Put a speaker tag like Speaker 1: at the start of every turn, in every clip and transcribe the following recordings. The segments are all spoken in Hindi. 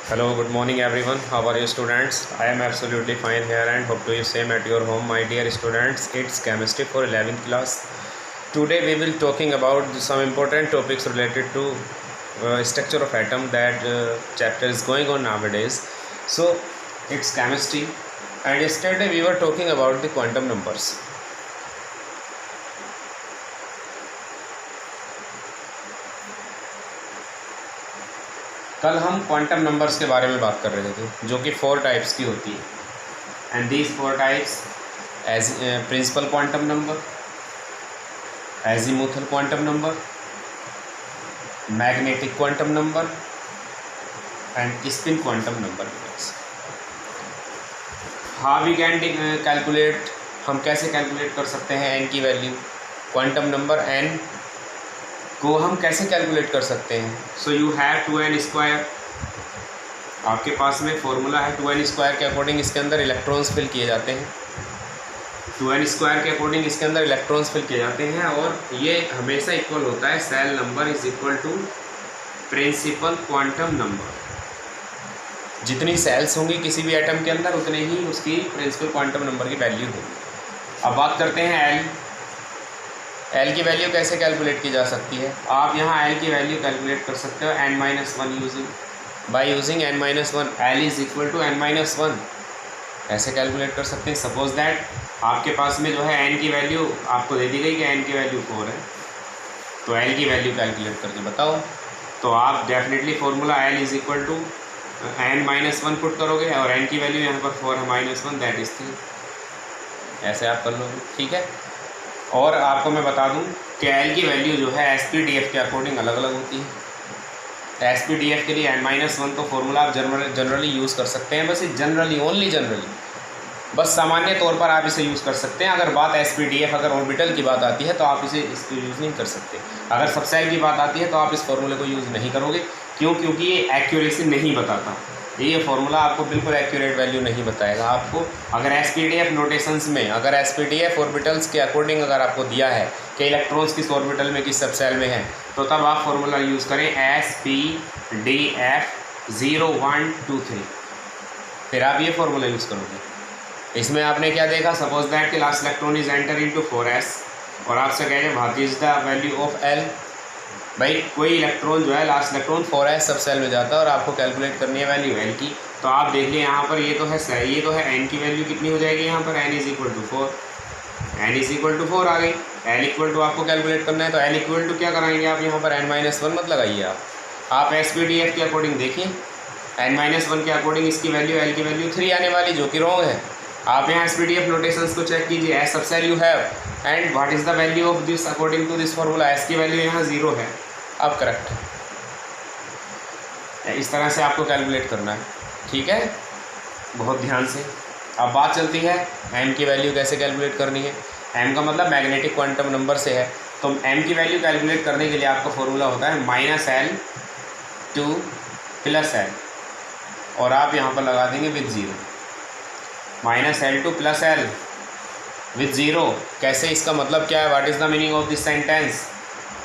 Speaker 1: Hello, good morning everyone. How are you students? I am absolutely fine here and hope to you same at your home. My dear students, it's chemistry for 11th class. Today we will talking about some important topics related to structure of atom. That chapter is going on nowadays. So it's chemistry, and yesterday we were talking about the quantum numbers. कल हम क्वांटम नंबर्स के बारे में बात कर रहे थे जो कि 4 टाइप्स की होती है and these 4 types as principal quantum number, azimuthal quantum number, magnetic quantum number and spin quantum number. How we can calculate, हम कैसे कैलकुलेट कर सकते हैं एन की वैल्यू, क्वांटम नंबर एन को हम कैसे कैलकुलेट कर सकते हैं। So you have 2n square, आपके पास में फॉर्मूला है 2n स्क्वायर के अकॉर्डिंग इसके अंदर इलेक्ट्रॉन्स फिल किए जाते हैं। 2n स्क्वायर के अकॉर्डिंग इसके अंदर इलेक्ट्रॉन्स फिल किए जाते हैं और ये हमेशा इक्वल होता है shell number is equal to principal quantum number. जितनी सेल्स होंगी किसी भी एटम के अंदर उतने ही उसकी प्रिंसिपल क्वांटम नंबर की वैल्यू होगी। अब बात करते हैं एल की वैल्यू कैसे कैलकुलेट की जा सकती है। आप यहाँ एल की वैल्यू कैलकुलेट कर सकते हो n-1 using n-1। L is equal to n-1 ऐसे कैलकुलेट कर सकते हैं। सपोज दैट आपके पास में जो है n की वैल्यू आपको दे दी गई कि n की वैल्यू 4 है, तो l की वैल्यू कैलकुलेट करके बताओ। तो आप definitely formula l is equal to n-1 put करोगे और n की वैल्यू यहाँ पर 4 है -1, दैट इज 3। ऐसे आप कर लोगे, ठीक है। और आपको मैं बता दूं कि एल की वैल्यू जो है SPDF के अकॉर्डिंग अलग अलग होती है। SPDF के लिए n-1 तो फॉर्मूला आप जनरली यूज़ कर सकते हैं, बस जनरली, ओनली जनरली, बस सामान्य तौर पर आप इसे यूज़ कर सकते हैं। अगर बात SPDF अगर ऑर्बिटल की बात आती है तो आप इसको यूज़ नहीं कर सकते। अगर सबसेल की बात आती है तो आप इस फॉर्मूले को यूज़ नहीं करोगे। क्यों? क्योंकि ये एक्यूरेसी नहीं बताता, ये फॉर्मूला आपको बिल्कुल एक्यूरेट वैल्यू नहीं बताएगा। आपको अगर SPDF नोटेशंस में, अगर SPDF ऑर्बिटल्स के अकॉर्डिंग अगर आपको दिया है कि इलेक्ट्रॉन्स किस ऑर्बिटल में किस सबसेल में है, तो तब आप फॉर्मूला यूज़ करें SPDF 0 1 2 3, फिर आप ये फॉर्मूला यूज़ करोगे। इसमें आपने क्या देखा, सपोज दैट कि last electron is enter into 4s और आपसे कह रहे what is the value of L। भाई कोई इलेक्ट्रॉन जो है लास्ट इलेक्ट्रॉन 4s सबसेल में जाता है और आपको कैलकुलेट करनी है वैल्यू L की। तो आप देख लिए यहाँ पर ये तो है n की वैल्यू कितनी हो जाएगी यहाँ पर, n is equal to 4, n is equal to 4 आ गई। L इक्वल टू आपको कैलकुलेट करना है तो L इक्वल टू क्या कराएंगे आप यहाँ पर n-1 मत लगाइए। आप SPDF के अकॉर्डिंग देखिए, n-1 के अकॉर्डिंग इसकी वैल्यू L की वैल्यू 3 आने वाली, जो कि रॉन्ग है। आप यहाँ SPDF नोटेशंस को चेक कीजिए, S subshell you have and what is the value of this according to this formula, S की वैल्यू यहाँ 0 है। अब करेक्ट है, इस तरह से आपको कैलकुलेट करना है, ठीक है, बहुत ध्यान से। अब बात चलती है m की वैल्यू कैसे कैलकुलेट करनी है। m का मतलब मैग्नेटिक क्वांटम नंबर से है, तो m की वैल्यू कैलकुलेट करने के लिए आपका फॉर्मूला होता है -L to +L और आप यहाँ पर लगा देंगे with 0। -L to +L with 0 कैसे, इसका मतलब क्या है, what is the meaning of this sentence.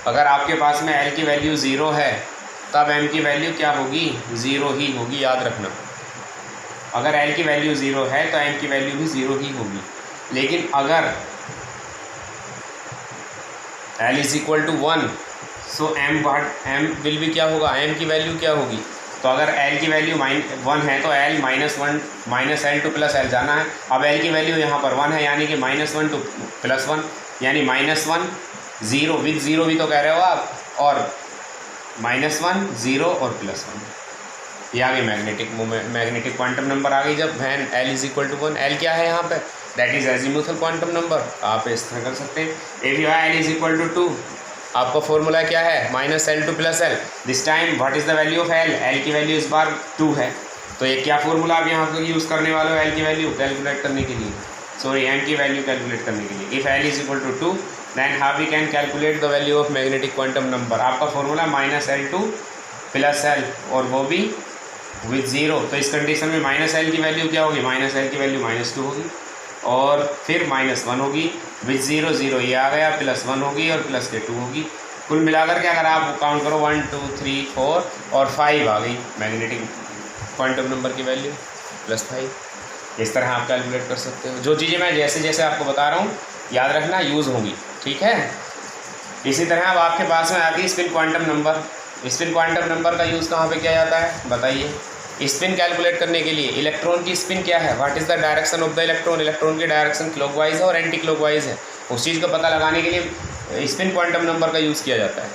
Speaker 1: अगर आपके पास में L की वैल्यू 0 है तब M की वैल्यू क्या होगी, 0 ही होगी, याद रखना। अगर L की वैल्यू 0 है तो M की वैल्यू भी 0 ही होगी। लेकिन अगर L is equal to 1 so M will भी क्या होगा, M की वैल्यू क्या होगी। तो अगर L की वैल्यू 1 है तो L -L to +L जाना है। अब L की वैल्यू यहाँ पर 1 है, यानी कि -1 to +1, यानी -1 0 विद 0 भी तो कह रहे हो आप, और -1 0 और +1, ये आ गई मैग्नेटिक क्वांटम नंबर आ गई। जब when L is equal to 1, L क्या है यहाँ पे, that is azimuthal quantum number. आप इस तरह कर सकते हैं। If you L is equal to 2, आपका फॉर्मूला क्या है, -L to +L। This time what is the value of L, L की वैल्यू इस बार 2 है, तो ये क्या फॉर्मूला आप यहाँ पर यूज़ करने वाले हो L की वैल्यू कैलकुलेट करने के लिए, सॉरी M की वैल्यू कैलकुलेट करने के लिए। If L is equal to 2 then how we can calculate the value of magnetic quantum number. आपका फॉर्मूला -L to +L और वो भी विद 0। तो इस कंडीशन में -L की वैल्यू क्या होगी, -L की वैल्यू -2 होगी और फिर -1 होगी, विद 0 0 ये आ गया, +1 होगी और +2 होगी। कुल मिलाकर के अगर आप काउंट करो 1 2 3 4 और 5 आ गई मैग्नेटिक क्वांटम नंबर की वैल्यू +5। इस तरह आप कैलकुलेट कर सकते हो। जो चीज़ें मैं जैसे जैसे आपको बता रहा हूँ याद रखना, यूज़ होंगी, ठीक है। इसी तरह अब आपके पास में आती है spin quantum number. Spin quantum number का यूज़ कहाँ पे किया जाता है बताइए। स्पिन कैलकुलेट करने के लिए इलेक्ट्रॉन की स्पिन क्या है, what is the direction of the electron, electron की डायरेक्शन क्लॉकवाइज है और एंटी क्लॉकवाइज है। उस चीज़ का पता लगाने के लिए स्पिन क्वांटम नंबर का यूज़ किया जाता है,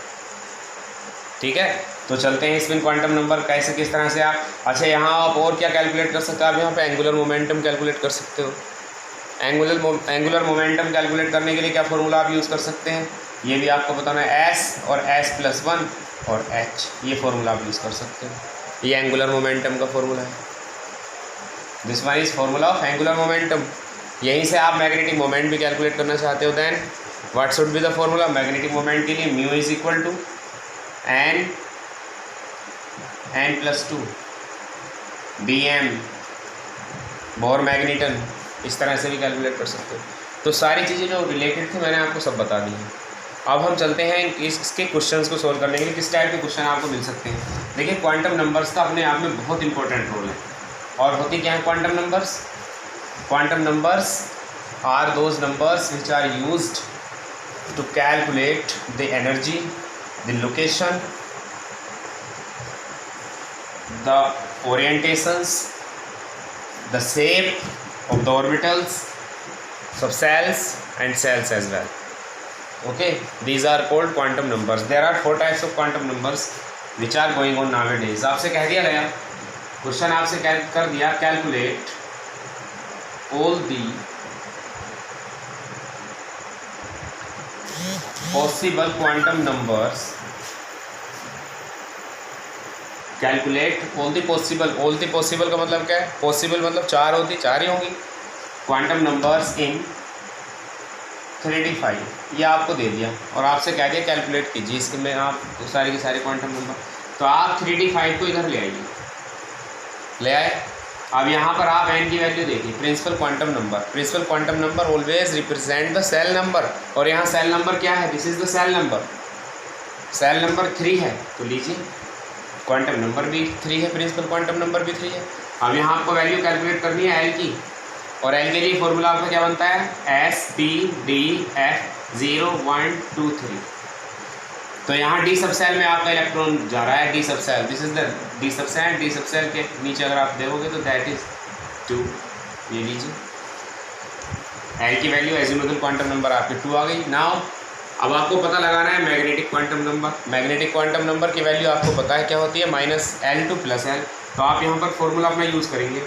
Speaker 1: ठीक है। तो चलते हैं स्पिन क्वांटम नंबर कैसे किस तरह से आप, अच्छा यहाँ आप और क्या कैलकुलेट कर सकते हो, आप यहाँ पे एंगुलर मोमेंटम कैलकुलेट कर सकते हो। एंगुलर मोमेंटम कैलकुलेट करने के लिए क्या फॉर्मूला आप यूज़ कर सकते हैं, ये भी आपको बताना है। S और S+1 और H, ये फॉर्मूला आप यूज़ कर सकते हो। ये एंगुलर मोमेंटम का फॉर्मूला है। This one is formula of angular momentum. यहीं से आप मैग्नेटिक मोमेंट भी कैलकुलेट करना चाहते हो, then what should be the formula. Magnetic moment के लिए mu is equal to n+2 Bm Bohr magneton. इस तरह से भी कैलकुलेट कर सकते हो। तो सारी चीज़ें जो रिलेटेड थी मैंने आपको सब बता दी हैं। अब हम चलते हैं इसके क्वेश्चंस को सोल्व करने के लिए। किस टाइप के क्वेश्चन आपको मिल सकते हैं। देखिए क्वांटम नंबर्स का अपने आप में बहुत इंपॉर्टेंट रोल है। और होती क्या है quantum numbers. Quantum numbers are those numbers which are used to calculate the energy, the location, the orientations, the shape of the orbitals, subcells and cells as well. Okay, these are called quantum numbers. There are 4 types of quantum numbers which are going on nowadays. आपसे कह दिया गया क्वेश्चन, आपसे कर दिया calculate all the possible quantum numbers, calculate all the possible का मतलब क्या है, पॉसिबल मतलब 4 होती, 4 ही होंगी क्वांटम नंबर्स इन 3D5। ये आपको दे दिया और आपसे कह दिया कैलकुलेट कीजिए इसके में आप सारे के सारे क्वांटम नंबर। तो आप 3D5 को इधर ले आइए, ले आए। अब यहाँ पर आप n की वैल्यू देखिए। Principal quantum number always represent the shell number. और यहाँ सेल नंबर क्या है, this is the shell number 3 है। तो लीजिए क्वांटम नंबर भी 3 है, प्रिंसिपल क्वांटम नंबर भी 3 है। अब यहाँ आपको वैल्यू कैलकुलेट करनी है L की, और L के लिए फॉर्मूला आपका क्या बनता है, SPDF 0 1 2 3। तो यहाँ D सब सेल में आपका इलेक्ट्रॉन जा रहा है, D sub shell, this is the D sub shell के नीचे अगर आप देखोगे तो दैट इज 2। ये लीजिए L की वैल्यू एजिमुथल क्वांटम नंबर आपकी 2 आ गई। नाउ अब आपको पता लगाना है मैग्नेटिक क्वांटम नंबर की वैल्यू आपको पता है क्या होती है, -L2 + L। तो आप यहाँ पर फॉर्मूला अपना यूज़ करेंगे।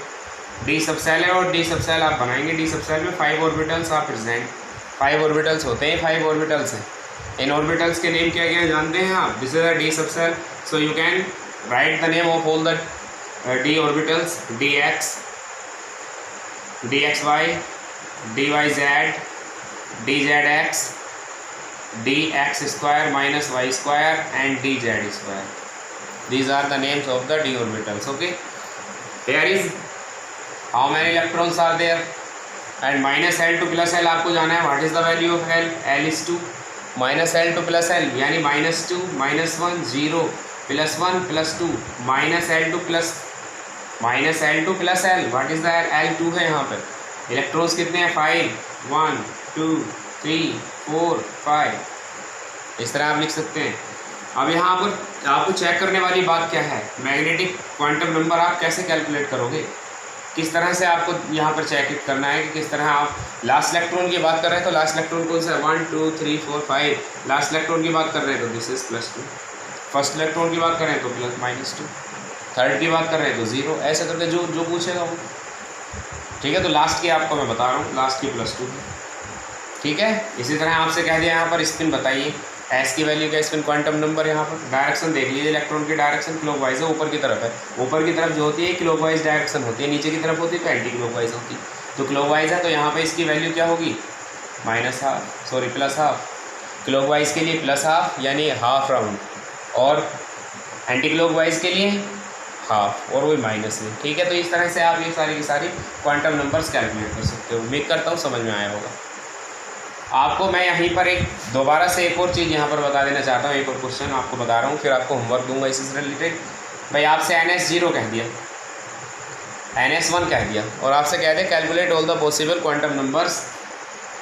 Speaker 1: D सब सेल है और D सब सेल आप बनाएंगे। D सब सेल में 5 ऑर्बिटल्स आप प्रेजेंट, 5 ऑर्बिटल्स होते हैं, 5 ऑर्बिटल्स हैं। इन ऑर्बिटल्स के नेम क्या क्या जानते हैं आप, this is a D sub shell. So you can write the name of all the D orbitals, dx, dxy, dyz, dzx, dx² - y² and dz². These are the names of the D orbitals. Okay, here is how many electrons are there and -L2 + L आपको जाना है। What is the value of L? L is 2, -L2 + L यानी -2 -1 0 +1 +2 -L2 + L। What is the L2 है यहाँ पर। इलेक्ट्रॉन्स कितने हैं, 5 1 2 3 4 5। इस तरह आप लिख सकते हैं। अब यहाँ पर आपको चेक करने वाली बात क्या है, मैग्नेटिक क्वांटम नंबर आप कैसे कैलकुलेट करोगे, किस तरह से आपको यहाँ पर चेक करना है कि किस तरह आप लास्ट इलेक्ट्रॉन की बात कर रहे हैं तो लास्ट इलेक्ट्रॉन कौन सा है, 1 2 3 4 5। लास्ट इलेक्ट्रॉन की बात कर रहे हैं तो दिस इज +2। फर्स्ट इलेक्ट्रॉन की बात कर रहे हैं तो -2। थर्ड की बात कर रहे हैं तो 0। ऐसे करके जो पूछेगा वो, ठीक है। तो लास्ट की आपको मैं बता रहा हूँ, लास्ट की +2, ठीक है। इसी तरह आपसे कह दिया यहाँ पर स्पिन बताइए, S की वैल्यू क्या, स्पिन क्वांटम नंबर। यहाँ पर डायरेक्शन देख लीजिए, इलेक्ट्रॉन की डायरेक्शन क्लॉकवाइज है, ऊपर की तरफ है। ऊपर की तरफ जो होती है क्लॉकवाइज डायरेक्शन होती है, नीचे की तरफ होती है तो एंटी क्लॉकवाइज होती है। तो क्लॉकवाइज है तो यहाँ पर इसकी वैल्यू क्या होगी, +12 क्लॉकवाइज के लिए +12 यानी हाफ राउंड, और एंटी क्लॉकवाइज के लिए हाफ, और वही माइनस में, ठीक है। तो इस तरह से आप ये सारी की सारी क्वांटम नंबर्स कैलकुलेट कर सकते हो। उम्मीद करता हूँ समझ में आया होगा आपको। मैं यहीं पर दोबारा से एक और चीज़ यहाँ पर बता देना चाहता हूँ, एक और क्वेश्चन आपको बता रहा हूँ, फिर आपको होमवर्क दूंगा इससे रिलेटेड। भाई आपसे NS0 कह दिया, NS1 कह दिया और आपसे कह दे calculate all the possible quantum numbers,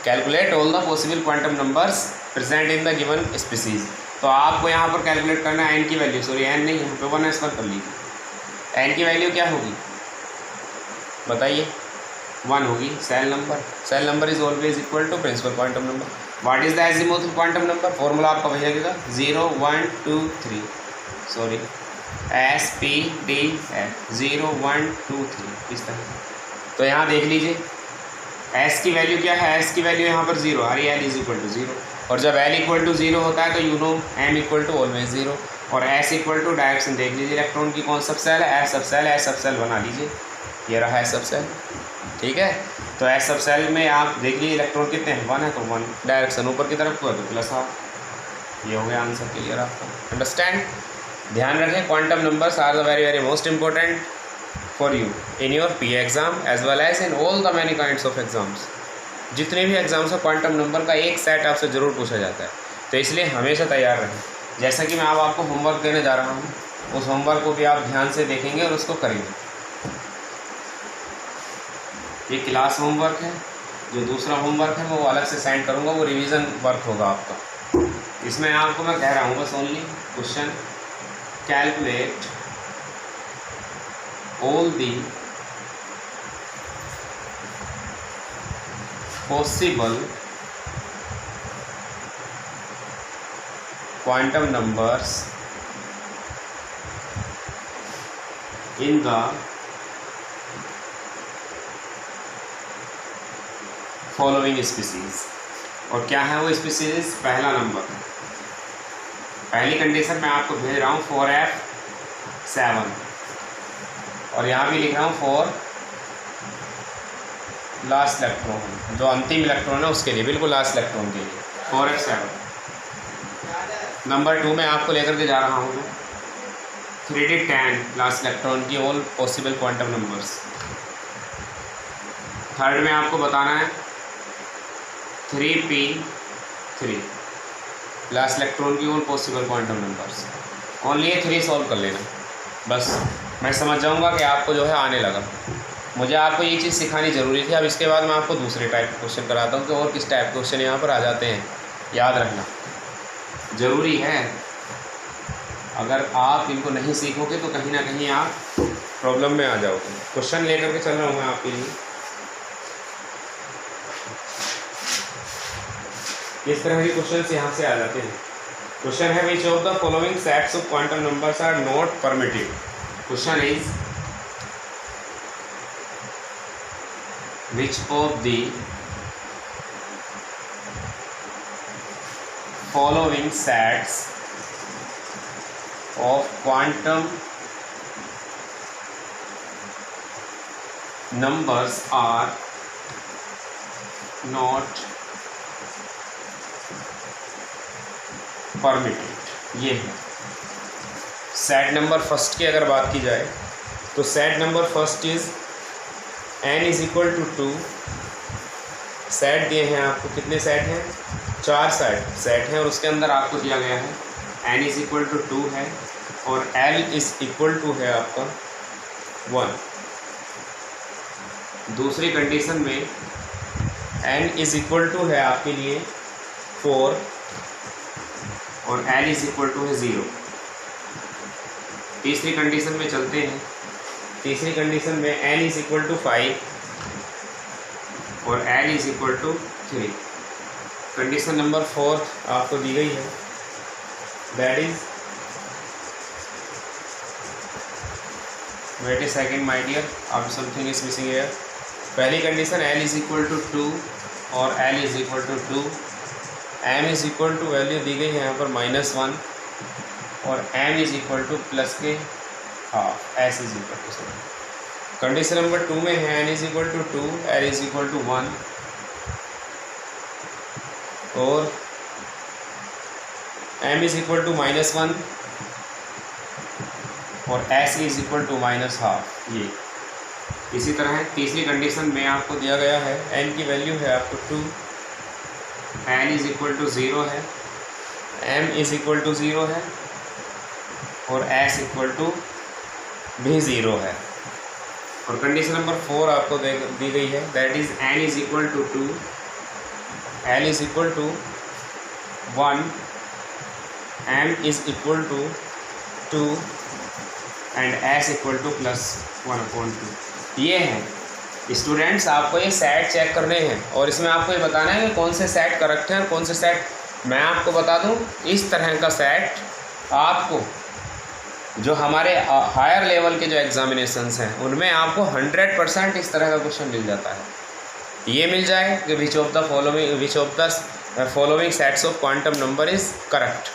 Speaker 1: calculate all the possible quantum numbers present in the given species. तो आपको यहाँ पर कैलकुलेट करना है एन की वैल्यू, सॉरी एन नहीं, यहाँ पे 1s पर कर लीजिए। एन की वैल्यू क्या होगी बताइए? 1 होगी। Shell number is always equal to principal quantum number. What is the azimuthal quantum number? Formula आपका वही लगेगा 0 1 2 3, सॉरी SPDF 0 1 2 3 इस तरह। तो यहाँ देख लीजिए S की वैल्यू क्या है? S की वैल्यू यहाँ पर 0 आ रही है, L इज इक्वल टू 0। और जब L इक्वल टू 0 होता है तो you know M equal to always 0। और S इक्वल टू डायरेक्शन देख लीजिए इलेक्ट्रॉन की कौन सब सेल है? S सब सेल, S सब सेल बना लीजिए, ये रहा S सब सेल, ठीक है। तो S सब सेल में आप देख लीजिए इलेक्ट्रॉन कितने हैं? 1 है, तो 1 डायरेक्शन ऊपर की तरफ हुआ तो प्लस हाफ। ये हो गया आंसर क्लियर आपका, अंडरस्टैंड। ध्यान रखें quantum numbers are the very most important for you in your PA exam as well as in all the many kinds of exams. जितने भी एग्जाम्स हैं क्वांटम नंबर का एक सेट आपसे ज़रूर पूछा जाता है, तो इसलिए हमेशा तैयार रहें। जैसा कि मैं अब आपको होमवर्क देने जा रहा हूँ, उस होमवर्क को भी आप ध्यान से देखेंगे और उसको करेंगे। ये क्लास होमवर्क है, जो दूसरा होमवर्क है मैं वो अलग से सेंड करूँगा, वो रिवीजन वर्क होगा आपका। इसमें आपको मैं कह रहा हूँ बस only question calculate all the possible quantum numbers in the following species। और क्या है वो स्पीसीज? पहला नंबर, पहली कंडीशन मैं आपको भेज रहा हूँ 4f7 और यहाँ भी लिख रहा हूँ 4 लास्ट इलेक्ट्रॉन, जो अंतिम इलेक्ट्रॉन है उसके लिए, बिल्कुल लास्ट इलेक्ट्रॉन के लिए 4f7। नंबर 2 में आपको लेकर के जा रहा हूँ मैं 3d10 लास्ट इलेक्ट्रॉन की all possible quantum numbers. Third में आपको बताना है 3p3 लास्ट इलेक्ट्रॉन की all possible quantum numbers. Only ये 3 सॉल्व कर लेना बस, मैं समझ जाऊँगा कि आपको जो है आने लगा। मुझे आपको ये चीज़ सिखानी ज़रूरी थी। अब इसके बाद मैं आपको दूसरे टाइप के क्वेश्चन कराता हूँ कि और किस टाइप के क्वेश्चन यहाँ पर आ जाते हैं, याद रखना ज़रूरी है। अगर आप इनको नहीं सीखोगे तो कहीं ना कहीं आप प्रॉब्लम में आ जाओगे। क्वेश्चन लेकर के चल रहा हूँ मैं आपके लिए, इस तरह के क्वेश्चन यहाँ से आ जाते हैं। क्वेश्चन है which of the following sets of quantum numbers are not permitted. Question is which of the following sets of quantum numbers are not permitted। ये है सेट नंबर फर्स्ट की अगर बात की जाए तो set number first is n is equal to 2। Set दिए हैं आपको, कितने सेट हैं? 4 सेट हैं और उसके अंदर आपको दिया गया है n इज इक्वल टू 2 है और l इज इक्वल टू है आपका 1। दूसरी कंडीशन में n इज इक्वल टू है आपके लिए 4 और l इज इक्वल टू है 0। तीसरी कंडीशन में चलते हैं। तीसरी कंडीशन में n इज इक्वल टू 5 और l is equal to 3। Condition number 4 आपको दी गई है, that is, wait a second my dear, अब समथिंग इज मिसिंग हियर। पहली condition l is equal to 2 और l is equal to 2। m is equal to value दी गई है यहाँ पर -1 और m is equal to plus के half, s is equal to 7। Condition number 2 में है n is equal to 2, l is equal to 1 और m इज इक्वल टू -1 और s is equal to -half. ये इसी तरह है। तीसरी कंडीशन में आपको दिया गया है n की वैल्यू है आपको 2, n इज इक्वल टू 0 है, m इज इक्वल टू 0 है और s इक्वल टू भी 0 है। और कंडीशन नंबर 4 आपको दी गई है, that is n is equal to 2, l is equal to 1, m is equal to 2 and s equal to +1/2। ये है स्टूडेंट्स, आपको ये सेट चेक करने हैं और इसमें आपको ये बताना है कि कौन से सेट करेक्ट हैं और कौन से सेट। मैं आपको बता दूं, इस तरह का सेट आपको जो हमारे हायर लेवल के जो एग्जामिनेशंस हैं उनमें आपको 100% इस तरह का क्वेश्चन मिल जाता है। ये मिल जाए कि विच of the following sets of quantum number is correct,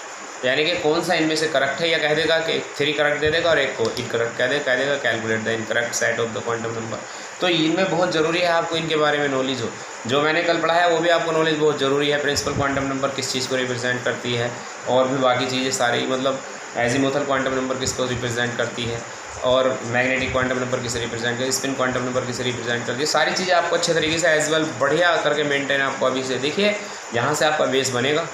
Speaker 1: यानी कि कौन सा इनमें से करेक्ट है, या कह देगा कि 3 करेक्ट दे देगा और एक को इनकरेक्ट कह देगा calculate the incorrect set of the quantum number. तो इनमें बहुत ज़रूरी है आपको इनके बारे में नॉलेज हो। जो मैंने कल पढ़ा है वो भी आपको नॉलेज बहुत ज़रूरी है। प्रिंसिपल क्वांटम नंबर किस चीज़ को रिप्रेजेंट करती है और भी बाकी चीज़ें सारी, मतलब एजीमुथल क्वांटम नंबर किसको रिप्रेजेंट करती है और मैग्नेटिक क्वांटम नंबर किसे रिप्रेजेंट करती है, स्पिन क्वांटम नंबर किसे रिप्रेजेंट करती है, सारी चीज़ें आपको अच्छे तरीके से एज वेल बढ़िया करके मेंटेन आपको अभी से देखिए, यहाँ से आपका बेस बनेगा।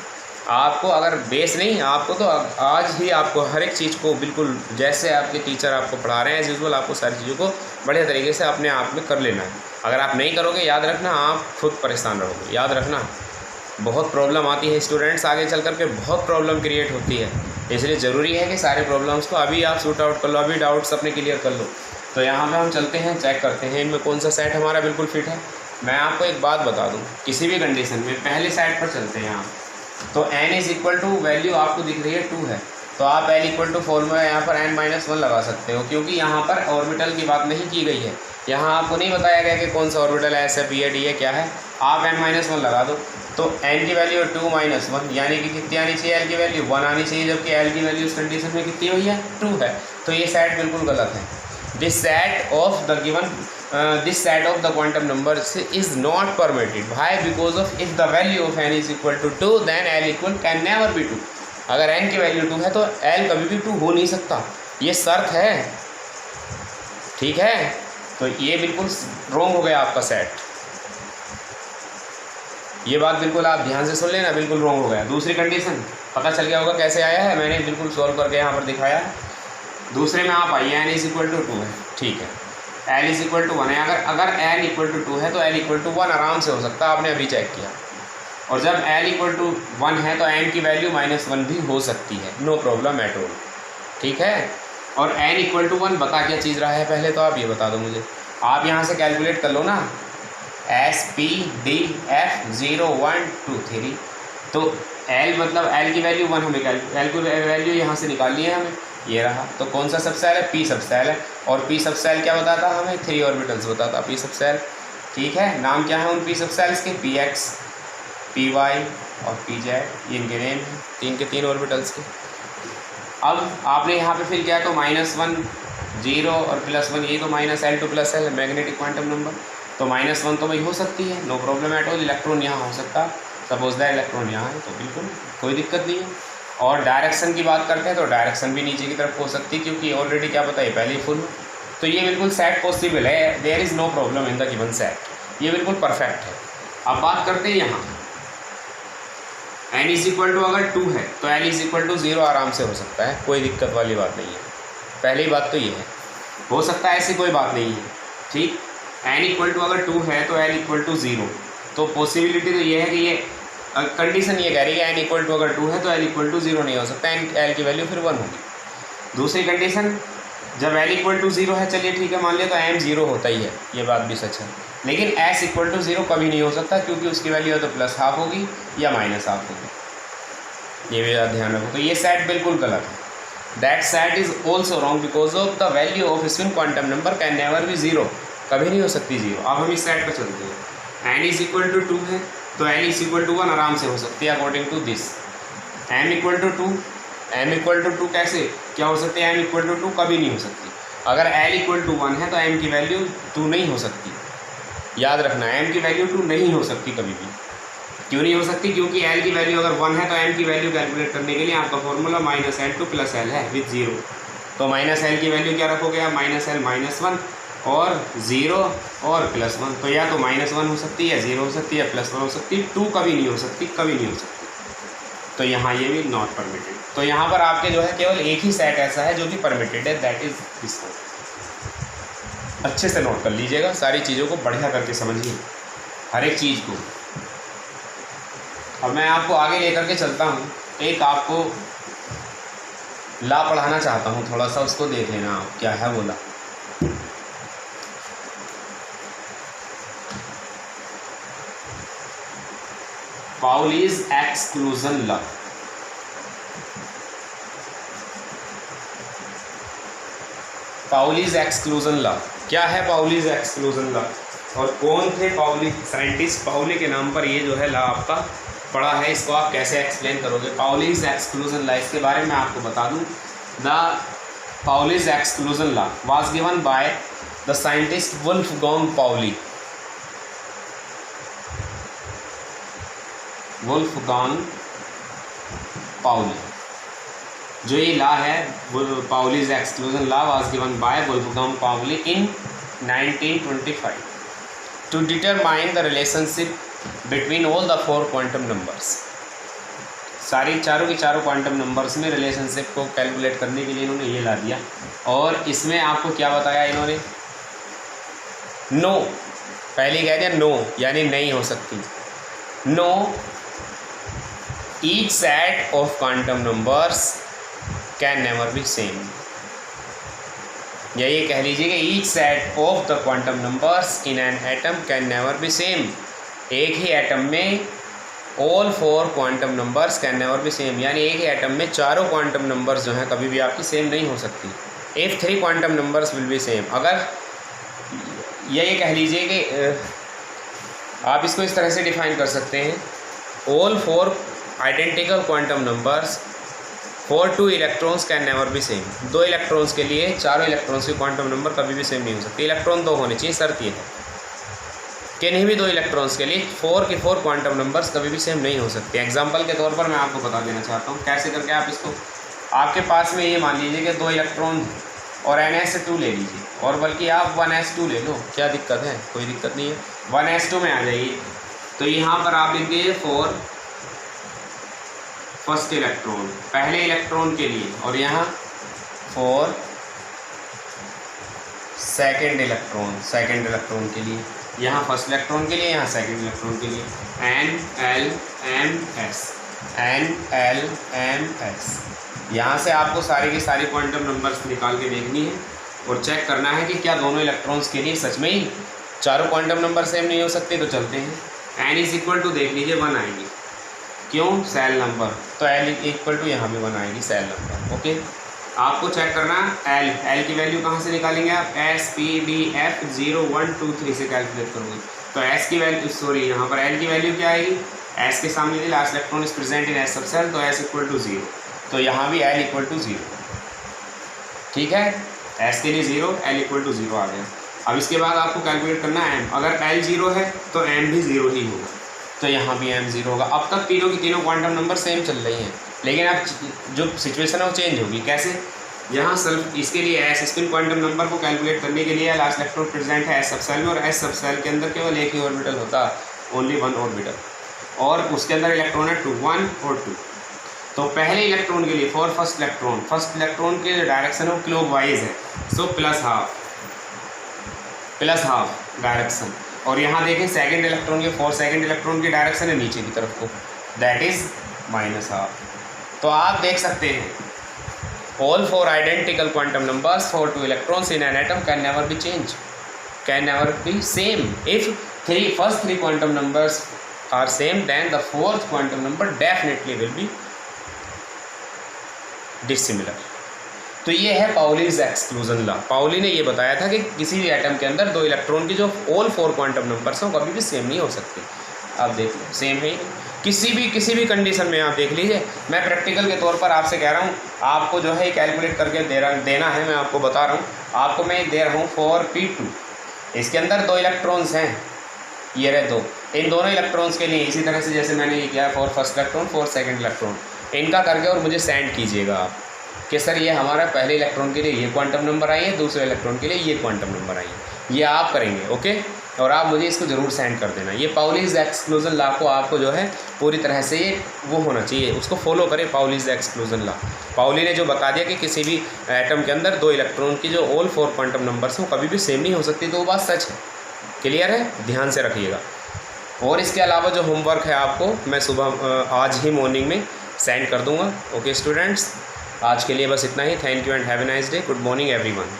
Speaker 1: आपको अगर बेस नहीं, आपको तो आज ही आपको हर एक चीज़ को बिल्कुल जैसे आपके टीचर आपको पढ़ा रहे हैं एज यूजुअल आपको सारी चीज़ों को बढ़िया तरीके से अपने आप में कर लेना है। अगर आप नहीं करोगे, याद रखना आप खुद परेशान रहोगे। याद रखना बहुत प्रॉब्लम आती है स्टूडेंट्स, आगे चल करके बहुत प्रॉब्लम क्रिएट होती है, इसलिए ज़रूरी है कि सारे प्रॉब्लम्स को अभी आप शूट आउट कर लो, अभी डाउट्स अपने क्लियर कर लो। तो यहाँ पे हम चलते हैं, चेक करते हैं इनमें कौन सा सेट हमारा बिल्कुल फिट है। मैं आपको एक बात बता दूँ, किसी भी कंडीशन में पहले सेट पर चलते हैं यहाँ। तो n is equal to value आपको दिख रही है 2 है, तो आप l इक्वल टू फॉर्मूला यहाँ पर n-1 लगा सकते हो, क्योंकि यहाँ पर ऑर्बिटल की बात नहीं की गई है। यहाँ आपको नहीं बताया गया कि कौन सा ऑर्बिटल है, S है, P है, D है, क्या है। आप n-1 लगा दो, तो n की वैल्यू 2 - 1, यानी कि कितनी आनी चाहिए, l की वैल्यू 1 आनी चाहिए, जबकि l की वैल्यू इस कंडीशन में कितनी हुई है, 2 है। तो ये सेट बिल्कुल गलत है। This set of the given this set of the quantum numbers is not permitted. Why? Because of if the value of n is equal to 2 then l equal can never be 2. अगर n की वैल्यू 2 है तो l कभी भी 2 हो नहीं सकता, ये शर्त है, ठीक है। तो ये बिल्कुल रॉन्ग हो गया आपका सेट, ये बात बिल्कुल आप ध्यान से सुन लेना, बिल्कुल रॉन्ग हो गया। दूसरी कंडीशन पता चल गया होगा कैसे आया है, मैंने बिल्कुल सॉल्व करके यहाँ पर दिखाया। दूसरे में आप आइए, n इज इक्वल टू 2 है, ठीक है, l इज इक्वल टू 1 है। अगर n इक्वल टू 2 है तो l इक्वल टू 1 आराम से हो सकता है, आपने अभी चेक किया। और जब l इक्वल टू 1 है तो n की वैल्यू -1 भी हो सकती है, नो प्रॉब्लम एट ऑल, ठीक है। और n इक्वल टू 1 बता क्या चीज़ रहा है, पहले तो आप ये बता दो मुझे। आप यहाँ से कैलकुलेट कर लो ना, S P D F 0 1 2 3, तो l मतलब l की वैल्यू 1 हमें l की वैल्यू यहाँ से निकालनी है हमें, ये रहा। तो कौन सा सबसेल है, P सबसेल है, और P सबसेल क्या बताता हमें, 3 ऑर्बिटल्स बताता P सबसेल, ठीक है। नाम क्या है उन P सबसेल्स के, Px, Py और Pz, ये इनके नेम हैं, 3 के 3 ऑर्बिटल्स के। अब आपने यहाँ पे फिल किया तो -1 0 और +1, ये तो -L2 + L magnetic quantum number, तो -1 तो वही हो सकती है, no problem at all. Electron यहाँ हो सकता, सपोज दैट इलेक्ट्रॉन यहाँ है, तो बिल्कुल कोई दिक्कत नहीं है। और डायरेक्शन की बात करते हैं तो डायरेक्शन भी नीचे की तरफ हो सकती है, क्योंकि ऑलरेडी क्या पता है पहले ही फुल। तो ये बिल्कुल सेट पॉसिबल है, there is no problem in the given set, ये बिल्कुल परफेक्ट है। अब बात करते हैं यहाँ n इज इक्वल टू अगर 2 है तो l इज इक्वल टू 0 आराम से हो सकता है, कोई दिक्कत वाली बात नहीं है। पहली बात तो ये है, हो सकता है, ऐसी कोई बात नहीं है, ठीक। n इक्वल टू अगर 2 है तो l इक्वल टू 0, तो पॉसिबिलिटी तो ये है कि ये कंडीशन ये कह रही है n इक्वल टू अगर 2 है तो l इक्वल टू 0 नहीं हो सकता, l की वैल्यू फिर 1 होगी। दूसरी कंडीशन, जब l इक्वल टू 0 है, चलिए ठीक है मान लिया, तो m 0 होता ही है, ये बात भी सच है। लेकिन s इक्वल टू 0 कभी नहीं हो सकता, क्योंकि उसकी वैल्यू या तो +½ होगी या -½ होगी, ये भी ध्यान रखो। तो ये सेट बिल्कुल गलत है। That set is also wrong because of the value off spin quantum number can never B 0, कभी नहीं हो सकती 0। अब हम इस सेट पर चलते हैं, n इज इक्वल टू 2 है तो l इज इक्वल टू 1 आराम से हो सकती है according to this. m equal to 2, m equal to 2 कैसे क्या हो सकती है, m इक्वल टू 2 कभी नहीं हो सकती। अगर l इक्वल टू 1 है तो m की वैल्यू 2 नहीं हो सकती, याद रखना, m की वैल्यू 2 नहीं हो सकती कभी भी। क्यों नहीं हो सकती, क्योंकि l की वैल्यू अगर 1 है तो m की वैल्यू कैलकुलेट करने के लिए आपका फॉर्मूला -L2 + L है विथ 0। तो -L की वैल्यू क्या रखोगे आप, -L -1 और 0 और +1, तो या तो -1 हो सकती है, 0 हो सकती है, +1 हो सकती है, 2 कभी नहीं हो सकती, कभी नहीं हो सकती। तो यहाँ ये भी नॉट परमिटेड। तो यहाँ पर आपके जो है केवल एक ही सेट ऐसा है जो कि परमिटेड है, दैट इज दिस वन। अच्छे से नोट कर लीजिएगा, सारी चीज़ों को बढ़िया करके समझिए, हर एक चीज़ को। अब मैं आपको आगे लेकर के चलता हूँ, एक आपको ला पढ़ाना चाहता हूँ, थोड़ा सा उसको देख लेना आप क्या है वो ला। Pauli's exclusion law. Pauli's exclusion law क्या है? पाउलीज एक्सक्लूजन लॉ, और कौन थे पाउली साइंटिस्ट? पाउली के नाम पर ये जो है लॉ आपका पढ़ा है, इसको आप कैसे एक्सप्लेन करोगे? पाउलीज एक्सक्लूजन लॉ, इसके बारे में आपको बता दूं। The Pauli's exclusion law was given by the scientist Wolfgang Pauli. Wolfgang Pauli, जो ये लॉ है Pauli's exclusion law was given by Wolfgang Pauli in 1925 to determine the relationship between all the 4 quantum numbers. सारी चारों के चारों क्वांटम नंबर्स में रिलेशनशिप को कैलकुलेट करने के लिए इन्होंने ये ला दिया। और इसमें आपको क्या बताया इन्होंने? नो, पहले कह दिया नो, यानी नहीं हो सकती। Know each set of quantum numbers can never be same, या ये कह लीजिए कि each set of the quantum numbers in an atom can never be same. एक ही एटम में all 4 quantum numbers can never be same, यानी एक ही एटम में चारों क्वांटम नंबर्स जो हैं कभी भी आपकी सेम नहीं हो सकती। If 3 quantum numbers will be same, अगर ये कह लीजिए कि आप इसको इस तरह से डिफाइन कर सकते हैं, all 4 identical quantum numbers for 2 electrons can never be same. 2 electrons के लिए चारों इलेक्ट्रॉन्स के क्वांटम नंबर कभी भी सेम नहीं हो सकते। इलेक्ट्रॉन 2 होने चाहिए, शर्त ये है। किन्हीं भी 2 इलेक्ट्रॉन्स के लिए 4 के 4 क्वांटम नंबर्स कभी भी सेम नहीं हो सकते। एग्जांपल के तौर पर मैं आपको बता देना चाहता हूँ कैसे करके आप इसको, आपके पास में ये मान लीजिए कि 2 इलेक्ट्रॉन और NS2 ले लीजिए, और बल्कि आप 1s2 ले लो, क्या दिक्कत है? कोई दिक्कत नहीं है। 1s2 में आ जाइए, तो यहाँ पर आप लिख दीजिए 4 फर्स्ट इलेक्ट्रॉन, पहले इलेक्ट्रॉन के लिए, और यहाँ 4 सेकेंड इलेक्ट्रॉन के लिए, यहाँ फर्स्ट इलेक्ट्रॉन के लिए, यहाँ सेकेंड इलेक्ट्रॉन के लिए। NLMS, यहाँ से आपको सारी की सारी क्वांटम नंबर्स निकाल के देखनी है और चेक करना है कि क्या दोनों इलेक्ट्रॉन्स के लिए सच में ही चारों क्वांटम नंबर सेम नहीं हो सकते। तो चलते हैं, n इज इक्वल टू देख लीजिए 1 आएगी, क्यों? सेल नंबर, तो l इक्वल टू यहाँ भी 1 आएगी, सेल नंबर। ओके, आपको चेक करना l की वैल्यू कहाँ से निकालेंगे आप? SPDF 0 1 2 3 से कैलकुलेट करोगे, तो s की वैल्यू, सॉरी यहाँ पर l की वैल्यू क्या आएगी? s के सामने दी last electron is present in s सब सेल, तो s इक्वल टू 0, तो यहाँ भी l इक्वल टू 0। ठीक है, s के लिए 0, l इक्वल टू 0 आ गया। अब इसके बाद आपको कैलकुलेट करना है m, अगर l 0 है तो m भी 0 ही होगा, तो यहाँ भी m 0 होगा। अब तक तीनों की तीनों क्वांटम नंबर सेम चल रही हैं, लेकिन अब जो सिचुएशन है वो चेंज होगी। कैसे? यहाँ सिर्फ इसके लिए s स्पिन क्वांटम नंबर को कैलकुलेट करने के लिए लास्ट इलेक्ट्रॉन प्रेजेंट है s सब सेल में, और s सब सेल के अंदर केवल एक ही ऑर्बिटल होता, ओनली 1 ऑर्बिटल, और उसके अंदर इलेक्ट्रॉन है 2, 1 और 2। तो पहले इलेक्ट्रॉन के लिए फॉर फर्स्ट इलेक्ट्रॉन के डायरेक्शन वो क्लॉकवाइज है, सो प्लस हाफ डायरेक्शन। और यहाँ देखें सेकंड इलेक्ट्रॉन के सेकंड इलेक्ट्रॉन की डायरेक्शन है नीचे की तरफ को, दैट इज -हाफ। तो आप देख सकते हैं all 4 identical quantum numbers for 2 electrons in an atom can never be same. If first 3 quantum numbers are same, then the 4th quantum number definitely will be dissimilar. तो ये है पाउलीज एक्सक्लूजन लॉ। पाउली ने ये बताया था कि किसी भी एटम के अंदर 2 इलेक्ट्रॉन की जो ऑल 4 क्वांटम नंबर्स हैं कभी भी सेम नहीं हो सकते। आप देख लो, सेम है किसी भी कंडीशन में। आप देख लीजिए, मैं प्रैक्टिकल के तौर पर आपसे कह रहा हूँ, आपको जो है कैलकुलेट करके देना है। मैं आपको बता रहा हूँ, आपको मैं दे रहा हूँ 4p2, इसके अंदर 2 इलेक्ट्रॉन्स हैं, ये रहे 2। इन दोनों इलेक्ट्रॉन्स के लिए इसी तरह से जैसे मैंने ये किया, 4 फर्स्ट इलेक्ट्रॉन 4 सेकेंड इलेक्ट्रॉन, इनका करके और मुझे सेंड कीजिएगा आप कि सर ये हमारा पहले इलेक्ट्रॉन के लिए ये क्वांटम नंबर आई है, दूसरे इलेक्ट्रॉन के लिए ये क्वांटम नंबर आई है, ये आप करेंगे। ओके, और आप मुझे इसको ज़रूर सेंड कर देना। ये पाउलीज एक्सक्लूजन लॉ को आपको जो है पूरी तरह से ये वो होना चाहिए, उसको फॉलो करें पाउलीज एक्सक्लूजन लॉ। पाउली ने जो बता दिया कि किसी भी एटम के अंदर 2 इलेक्ट्रॉन की जो ऑल 4 क्वांटम नंबर्स हैं वो कभी भी सेम नहीं हो सकती, तो वो बात सच है। क्लियर है, ध्यान से रखिएगा। और इसके अलावा जो होमवर्क है आपको मैं सुबह आज ही मॉर्निंग में सेंड कर दूंगा। ओके स्टूडेंट्स, आज के लिए बस इतना ही। Thank you and have a nice day. Good morning everyone.